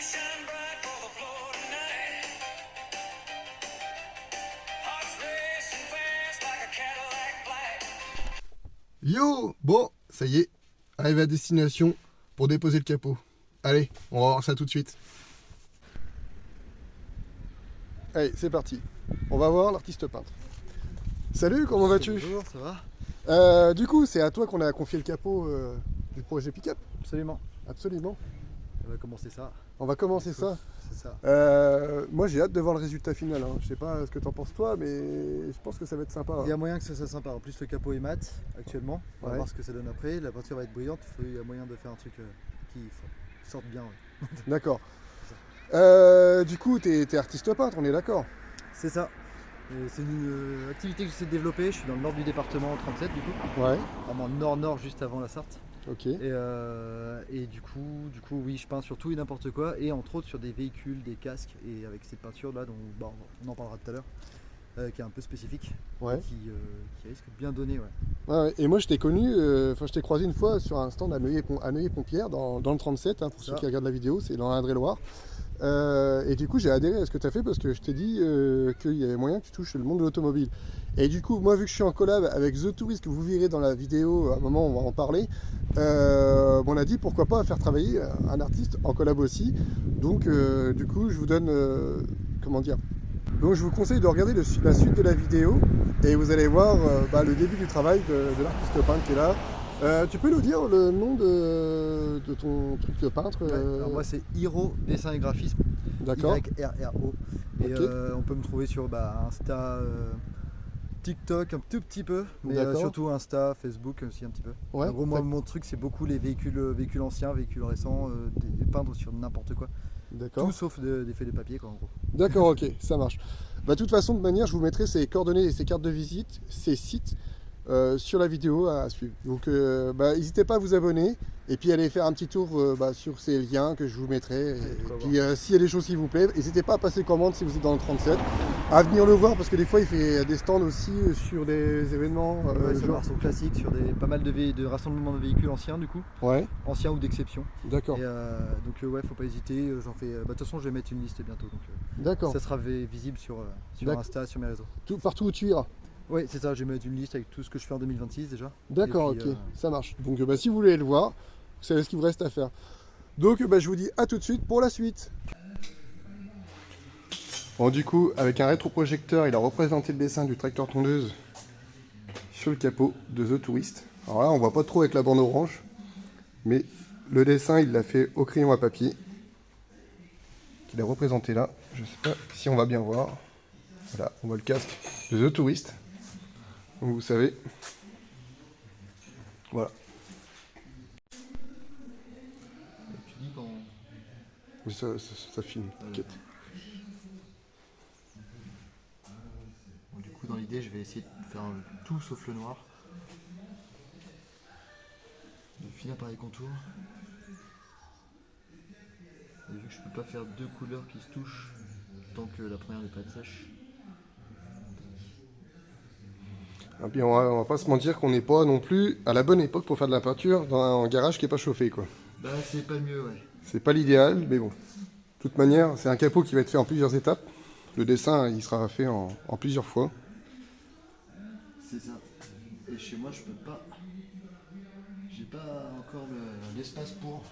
shine bright for the floor tonight. Hearts racing fast like a Cadillac flight. Yo! Bon, ça y est, arrivé à destination pour déposer le capot. Allez, on va voir ça tout de suite. Allez, c'est parti. On va voir l'artiste peintre. Salut, comment vas-tu? Bonjour, ça va? Du coup, c'est à toi qu'on a confié le capot du projet Pick-up. Absolument. Absolument. On va commencer ça. On va commencer ça. C'est ça. Moi, j'ai hâte de voir le résultat final. Hein. Je sais pas ce que t'en penses toi, mais je pense que ça va être sympa. Il y a moyen que ça soit sympa. En plus, le capot est mat actuellement. On va Ouais. voir ce que ça donne après. La peinture va être brillante. Il y a moyen de faire un truc qui sorte bien. Ouais. D'accord. Du coup, t'es artiste peintre, on est d'accord? C'est ça. C'est une activité que j'essaie de développer. Je suis dans le nord du département, 37 du coup. Ouais. Vraiment nord-nord, juste avant la Sarthe. Ok. Et du coup, oui, je peins sur tout et n'importe quoi. Et entre autres sur des véhicules, des casques. Et avec cette peinture là, dont on en parlera tout à l'heure, qui est un peu spécifique. Ouais. Qui risque de bien donner. Ouais. Ouais. Et moi, je t'ai connu, je t'ai croisé une fois sur un stand à Neuilly-Pompierre, dans le 37, hein, pour ceux qui regardent la vidéo, c'est dans l'Indre-et-Loire. Et du coup, j'ai adhéré à ce que tu as fait parce que je t'ai dit qu'il y avait moyen que tu touches le monde de l'automobile. Et du coup, moi, vu que je suis en collab avec The Tourist, que vous verrez dans la vidéo, à un moment, on va en parler, on a dit pourquoi pas faire travailler un artiste en collab aussi. Donc, du coup, je vous donne, comment dire, donc je vous conseille de regarder la suite de la vidéo et vous allez voir le début du travail de l'artiste peintre qui est là. Tu peux nous dire le nom de ton truc de peintre? Ouais, alors moi c'est Hiro Dessin et Graphisme. D'accord. YRRO. Et Ok. on peut me trouver sur Insta, TikTok un tout petit peu, mais D'accord. surtout Insta, Facebook aussi un petit peu. Ouais, En gros, moi tac. mon truc c'est beaucoup les véhicules anciens, véhicules récents, des peindre sur n'importe quoi. D'accord. Tout sauf des faits de papier quoi en gros. D'accord, ok, ça marche. De toute façon, de manière, je vous mettrai ces coordonnées et ces cartes de visite, ces sites sur la vidéo à suivre. Donc, n'hésitez pas à vous abonner et puis allez faire un petit tour sur ces liens que je vous mettrai. Et puis, s'il y a des choses qui vous plaisent, n'hésitez pas à passer commande si vous êtes dans le 37, à venir le voir parce que des fois, il fait des stands aussi sur des événements. Ouais, c'est genre... un classique sur pas mal de rassemblements de véhicules anciens du coup, Ouais, anciens ou d'exception. d'accord. Et donc ouais, faut pas hésiter. J'en fais. De toute façon, je vais mettre une liste bientôt, donc D'accord. ça sera visible sur D'accord. Insta, sur mes réseaux. Partout où tu iras. Oui, c'est ça. Je vais mettre une liste avec tout ce que je fais en 2026 déjà. D'accord, Et puis, ok, ça marche. Donc si vous voulez le voir, vous savez ce qu'il vous reste à faire. Donc je vous dis à tout de suite pour la suite. Bon, du coup, avec un rétroprojecteur, il a représenté le dessin du tracteur tondeuse sur le capot de The Tourist. Alors là, on voit pas trop avec la bande orange, mais le dessin, il l'a fait au crayon à papier. Il a représenté là. Je sais pas si on va bien voir. Voilà, on voit le casque de The Tourist. Donc vous savez. Voilà. tu dis quand. Mais ça filme, t'inquiète. Bon, du coup, dans l'idée, je vais essayer de faire tout sauf le noir. De finir par les contours. Et vu que je peux pas faire deux couleurs qui se touchent tant que la première n'est pas sèche. Et puis on va pas se mentir qu'on n'est pas non plus à la bonne époque pour faire de la peinture dans un garage qui est pas chauffé quoi. Bah c'est pas le mieux, ouais. C'est pas l'idéal, mais bon. De toute manière, c'est un capot qui va être fait en plusieurs étapes. Le dessin, il sera fait en plusieurs fois. C'est ça. Et chez moi, je peux pas. J'ai pas encore l'espace pour.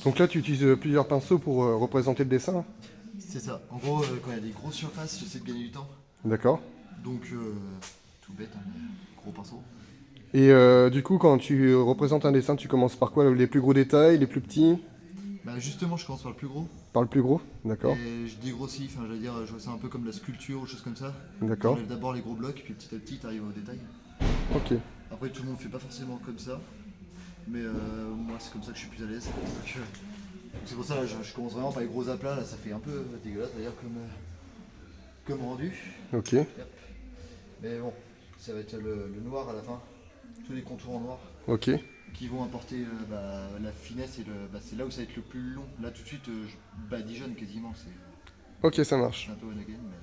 Donc là, tu utilises plusieurs pinceaux pour représenter le dessin. C'est ça. En gros, quand il y a des grosses surfaces, j'essaie de gagner du temps. D'accord. Donc, tout bête, hein, gros pinceau. Et du coup, quand tu représentes un dessin, tu commences par quoi? Les plus gros détails, les plus petits? Bah justement, je commence par le plus gros. Par le plus gros? D'accord. Et je dégrossis, enfin, j'allais dire, je vois ça un peu comme la sculpture ou choses comme ça. D'accord. J'enlève d'abord les gros blocs, puis petit à petit, tu arrives au détail. Ok. Après, tout le monde fait pas forcément comme ça. Mais moi, c'est comme ça que je suis plus à l'aise. Donc, c'est pour ça, là, je commence vraiment par les gros aplats. Là, ça fait un peu dégueulasse d'ailleurs comme rendu. Ok. Yep. Mais bon, ça va être le noir à la fin. Tous les contours en noir Ok. qui vont apporter la finesse et c'est là où ça va être le plus long. Là, tout de suite, je badigeonne quasiment. C'est Ok, ça marche. un peu one again. Mais...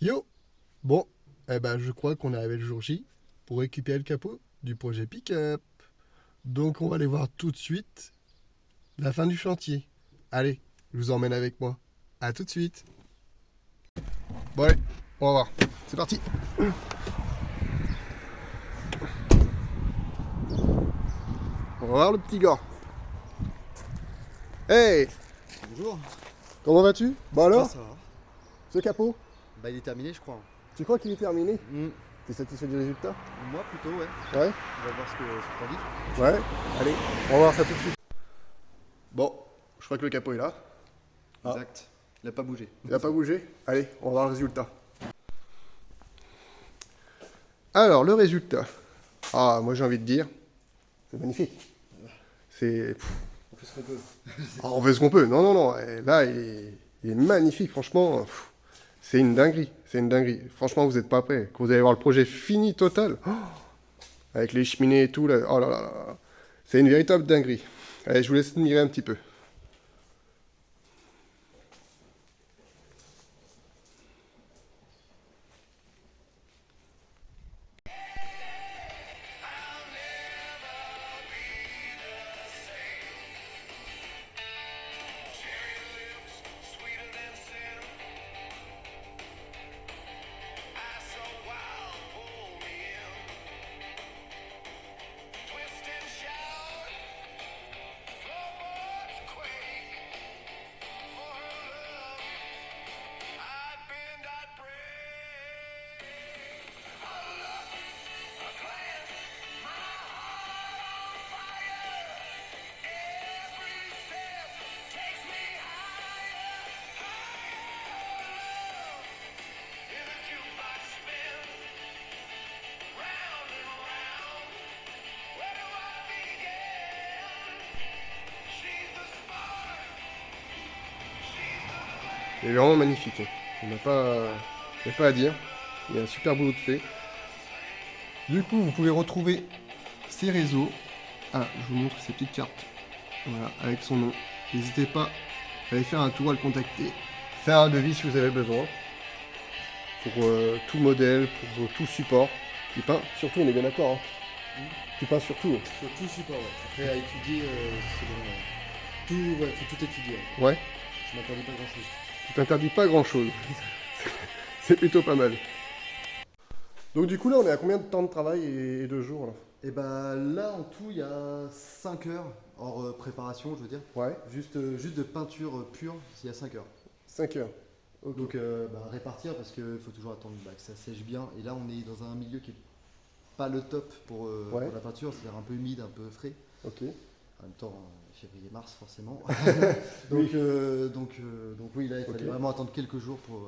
Yo! Bon, eh ben je crois qu'on est arrivé le jour J pour récupérer le capot du projet Pick-up. Donc on va aller voir tout de suite la fin du chantier. Allez, je vous emmène avec moi. À tout de suite. Bon allez, on va voir. C'est parti. On va voir le petit gars. Hey! Bonjour. Comment vas-tu? Bon alors, Ça va. ce capot, Bah il est terminé je crois. tu crois qu'il est terminé? T'es satisfait du résultat? Moi plutôt ouais. Ouais? On va voir ce que t'en dis. Ouais? Allez, on va voir ça tout de suite. Bon, je crois que le capot est là. Ah. Exact. Il a pas bougé. Il n'a pas bougé? Allez, on va voir le résultat. Alors, le résultat. Ah, moi j'ai envie de dire, c'est magnifique. C'est... On fait ce qu'on peut. Ah, on fait ce qu'on peut. Non, non, non. Et là, il est magnifique, franchement. C'est une dinguerie. C'est une dinguerie. Franchement, vous n'êtes pas prêts. Quand vous allez voir le projet fini total, avec les cheminées et tout, là, oh là là là. C'est une véritable dinguerie. Allez, je vous laisse admirer un petit peu. Sweeter than sin. Eyes so wild, pull me in. Twist and shout, floorboards quake. For her love, I'd bend, I'd break. A look, a glance, my heart on fire. Every step takes me higher, higher. In the jukebox spin, round and round. Where do I begin? She's the spark. She's the flame. Il est vraiment magnifique. Hein. Il n'y a pas à dire. Il y a un super boulot de fait. Du coup, vous pouvez retrouver ses réseaux. Ah, je vous montre ces petites cartes. Voilà, avec son nom. N'hésitez pas à aller faire un tour, à le contacter. Faire un devis si vous avez besoin. Pour tout modèle, pour tout support. Il peint surtout, on est bien d'accord. Hein. Tu peins surtout. Sur tout support, ouais. Après à étudier, c'est bon. Tout, ouais, faut tout étudier. Ouais. Ouais. Je m'interdis pas grand chose. Tu t'interdis pas grand chose. C'est plutôt pas mal. Donc du coup là on est à combien de temps de travail et de jours là? Et bah là en tout il y a 5 heures, hors préparation je veux dire. Ouais, Juste de peinture pure, il y a 5 heures. 5 heures. Donc répartir parce qu'il faut toujours attendre que ça sèche bien. Et là on est dans un milieu qui est pas le top pour Ouais. la peinture, c'est-à-dire un peu humide, un peu frais. Ok. En même temps, février-mars forcément. donc oui, là il fallait Ok. vraiment attendre quelques jours pour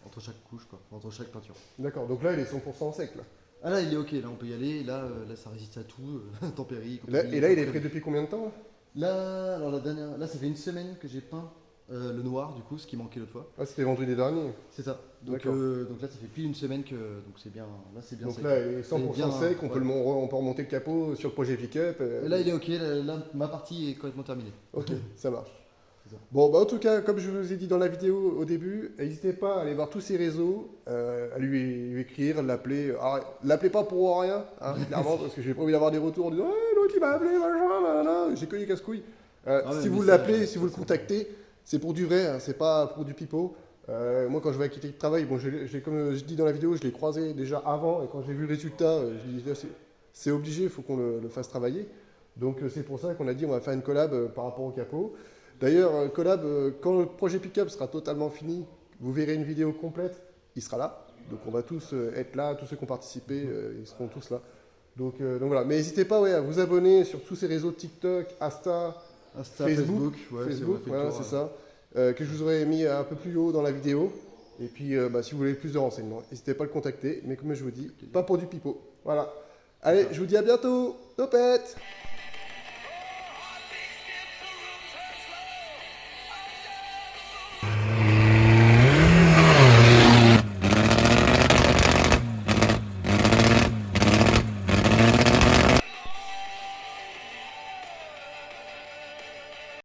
entre chaque couche, quoi, entre chaque peinture. D'accord, donc là il est 100% sec là. Ah là il est ok, là on peut y aller, là ça résiste à tout, tempérie, Et là, compagnie, et là, il est compagnie. prêt depuis combien de temps là? Là, alors là ça fait une semaine que j'ai peint le noir du coup, ce qui manquait l'autre fois. Ah c'était vendredi dernier. C'est ça. Donc, D'accord. donc là ça fait plus d'une semaine que donc c'est bien, là c'est bien Donc sec. là il est 100% bien, sec, on ouais. peut, on peut remonter le capot sur le projet pick-up. Et là il est ok, là, ma partie est complètement terminée. Ok, ça marche. C'est ça. Bon, bah en tout cas, comme je vous ai dit dans la vidéo au début, n'hésitez pas à aller voir tous ses réseaux, à lui écrire, l'appeler. Alors, l'appelez pas pour rien, hein, clairement, parce que j'ai pas envie d'avoir des retours en disant hey, l'autre il m'a appelé, machin, nanana, j'ai que des casse-couilles. ouais, Si vous message, l'appelez, si vous le ça, c'est contactez, c'est pour du vrai, hein, c'est pas pour du pipeau. Moi, quand je vais quitter le travail, bon, comme je dis dans la vidéo, je l'ai croisé déjà avant, et quand j'ai vu le résultat, je dis c'est obligé, il faut qu'on le fasse travailler. Donc c'est pour ça qu'on a dit on va faire une collab par rapport au capot. D'ailleurs, collab, quand le projet Pick-up sera totalement fini, vous verrez une vidéo complète, il sera là. Donc on va tous être là, tous ceux qui ont participé, ils seront tous là. Donc voilà, mais n'hésitez pas à vous abonner sur tous ces réseaux TikTok, Insta, Facebook, ouais, Facebook, on a fait le voilà, tour, c'est ça, que je vous aurais mis un peu plus haut dans la vidéo. Et puis, si vous voulez plus de renseignements, n'hésitez pas à le contacter. Mais comme je vous dis, pas pour du pipeau. Voilà. Allez, je vous dis à bientôt. Topette!